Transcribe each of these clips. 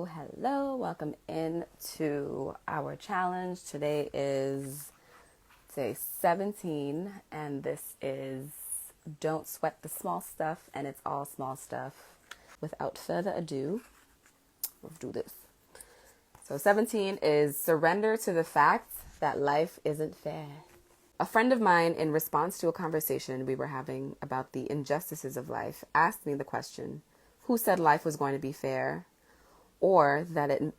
Hello. Welcome into our challenge. Today is day 17, and this is Don't Sweat the Small Stuff, and it's all small stuff. Without further ado, let's do this. So 17 is surrender to the fact that life isn't fair. A friend of mine, in response to a conversation we were having about the injustices of life, asked me the question, who said life was going to be fair? Or that it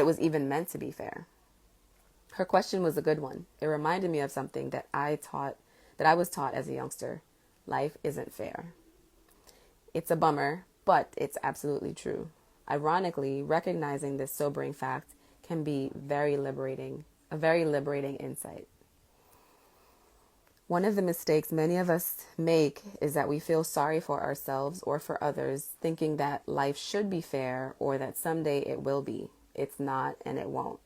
was even meant to be fair. Her question was a good one. It reminded me of something that I was taught as a youngster. Life isn't fair. It's a bummer, but it's absolutely true. Ironically, recognizing this sobering fact can be a very liberating insight. One of the mistakes many of us make is that we feel sorry for ourselves or for others, thinking that life should be fair or that someday it will be. It's not, and it won't.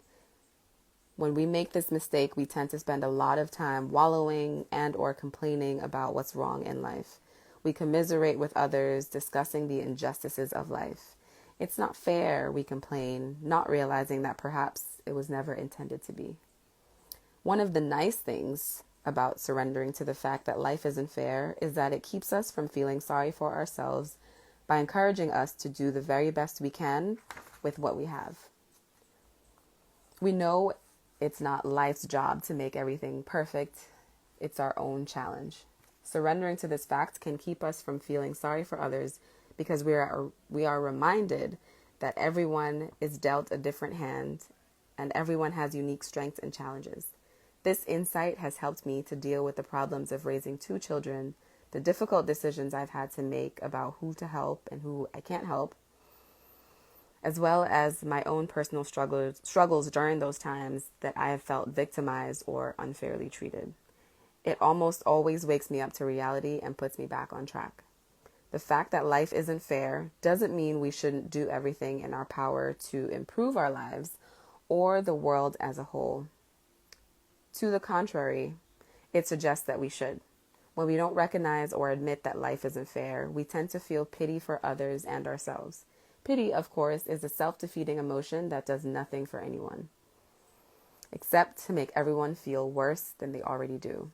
When we make this mistake, we tend to spend a lot of time wallowing and or complaining about what's wrong in life. We commiserate with others, discussing the injustices of life. It's not fair, we complain, not realizing that perhaps it was never intended to be. One of the nice things about surrendering to the fact that life isn't fair is that it keeps us from feeling sorry for ourselves by encouraging us to do the very best we can with what we have. We know it's not life's job to make everything perfect. It's our own challenge. Surrendering to this fact can keep us from feeling sorry for others because we are reminded that everyone is dealt a different hand and everyone has unique strengths and challenges. This insight has helped me to deal with the problems of raising 2 children, the difficult decisions I've had to make about who to help and who I can't help, as well as my own personal struggles during those times that I have felt victimized or unfairly treated. It almost always wakes me up to reality and puts me back on track. The fact that life isn't fair doesn't mean we shouldn't do everything in our power to improve our lives or the world as a whole. To the contrary, it suggests that we should. When we don't recognize or admit that life isn't fair, we tend to feel pity for others and ourselves. Pity, of course, is a self-defeating emotion that does nothing for anyone, except to make everyone feel worse than they already do.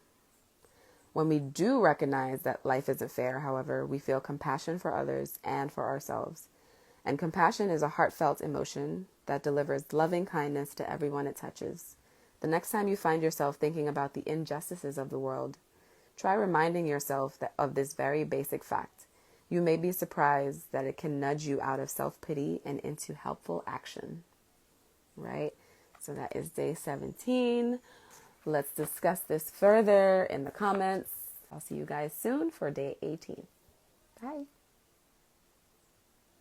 When we do recognize that life isn't fair, however, we feel compassion for others and for ourselves. And compassion is a heartfelt emotion that delivers loving kindness to everyone it touches. The next time you find yourself thinking about the injustices of the world, try reminding yourself of this very basic fact. You may be surprised that it can nudge you out of self-pity and into helpful action. Right? So that is day 17. Let's discuss this further in the comments. I'll see you guys soon for day 18. Bye.